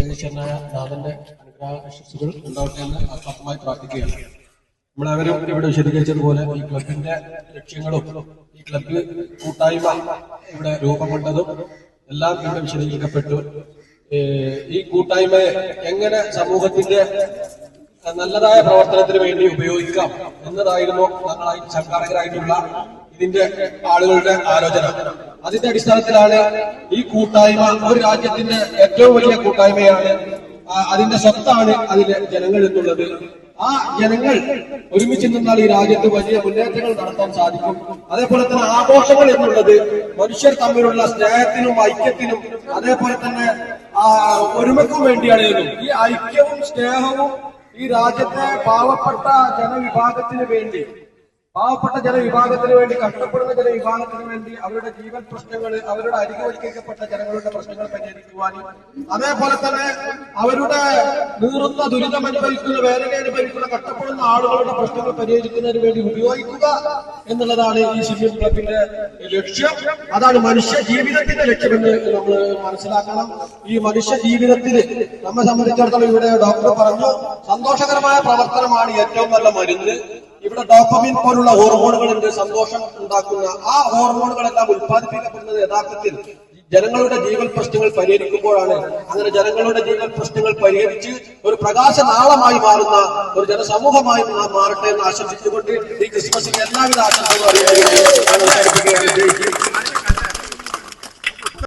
സർവശക്തനായ നാഥന്റെ അനുഗ്രഹാശിസുകൾ ഉണ്ടാവട്ടെ എന്ന് ആത്മാർത്ഥമായി പ്രാർത്ഥിക്കുകയാണ്. നമ്മളവരും ഇവിടെ വിശദീകരിച്ചതുപോലെ ഈ ക്ലബിന്റെ ലക്ഷ്യങ്ങളും ഈ ക്ലബ് കൂട്ടായ്മ ഇവിടെ രൂപം കൊണ്ടതും എല്ലാം ഇവിടെ വിശദീകരിക്കപ്പെട്ടു. ഈ കൂട്ടായ്മയെ എങ്ങനെ സമൂഹത്തിന്റെ നല്ലതായ പ്രവർത്തനത്തിന് വേണ്ടി ഉപയോഗിക്കാം എന്നതായിരുന്നു ഞങ്ങളായി സംഘാടകരായിട്ടുള്ള ഇതിന്റെ ആളുകളുടെ ആലോചന. അതിന്റെ അടിസ്ഥാനത്തിലാണ് ഈ കൂട്ടായ്മ ഒരു രാജ്യത്തിന്റെ ഏറ്റവും വലിയ കൂട്ടായ്മയാണ്. അതിന്റെ സ്വത്താണ് അതിലെ ജനങ്ങൾ എന്നുള്ളത്. ആ ജനങ്ങൾ ഒരുമിച്ച് നിന്നാൽ ഈ രാജ്യത്ത് വലിയ മുന്നേറ്റങ്ങൾ നടത്താൻ സാധിക്കും. അതേപോലെ തന്നെ ആഘോഷങ്ങൾ എന്നുള്ളത് മനുഷ്യർ തമ്മിലുള്ള സ്നേഹത്തിനും ഐക്യത്തിനും അതേപോലെ തന്നെ ഒരുമയ്ക്കും വേണ്ടിയാണ്. ഈ ഐക്യവും സ്നേഹവും ഈ രാജ്യത്തെ പാവപ്പെട്ട ജനവിഭാഗത്തിന് വേണ്ടി കഷ്ടപ്പെടുന്ന ജനവിഭാഗത്തിന് വേണ്ടി അവരുടെ ജീവൻ പ്രശ്നങ്ങൾ, അവരുടെ അരികുവൽക്കരിക്കപ്പെട്ട ജനങ്ങളുടെ പ്രശ്നങ്ങൾ പരിഹരിക്കുവാനും അതേപോലെ തന്നെ അവരുടെ നീറുന്ന ദുരിതം അനുഭവിക്കുന്ന, വേദന അനുഭവിക്കുന്ന, കഷ്ടപ്പെടുന്ന ആളുകളുടെ പ്രശ്നങ്ങൾ പരിഹരിക്കുന്നതിന് വേണ്ടി ഉപയോഗിക്കുക എന്നുള്ളതാണ് ഈ സിവിൽ ക്ലബിന്റെ ലക്ഷ്യം. അതാണ് മനുഷ്യ ജീവിതത്തിന്റെ ലക്ഷ്യമെന്ന് നമ്മൾ മനസ്സിലാക്കണം. ഈ മനുഷ്യ ജീവിതത്തിന് നമ്മെ സംബന്ധിച്ചിടത്തോളം ഇവിടെ ഡോക്ടർ പറഞ്ഞു, സന്തോഷകരമായ പ്രവർത്തനമാണ് ഏറ്റവും നല്ല മരുന്ന്. ഇവിടെ ഡോപ്പമിൻ പോലുള്ള ഹോർമോണുകളുണ്ട് സന്തോഷം ഉണ്ടാക്കുന്ന. ആ ഹോർമോണുകളെല്ലാം ഉത്പാദിപ്പിക്കപ്പെടുന്നത് യഥാർത്ഥത്തിൽ ജനങ്ങളുടെ ജീവൽ പ്രശ്നങ്ങൾ പരിഹരിക്കുമ്പോഴാണ്. അങ്ങനെ ജനങ്ങളുടെ ജീവൽ പ്രശ്നങ്ങൾ പരിഹരിച്ച് ഒരു പ്രകാശ നാളമായി മാറുന്ന ഒരു ജനസമൂഹമായി മാറട്ടെ എന്ന് ആശംസിച്ചുകൊണ്ട് ഈ ക്രിസ്മസിന് എല്ലാവിധ ആശംസകളും അറിയിക്കുകയാണ്.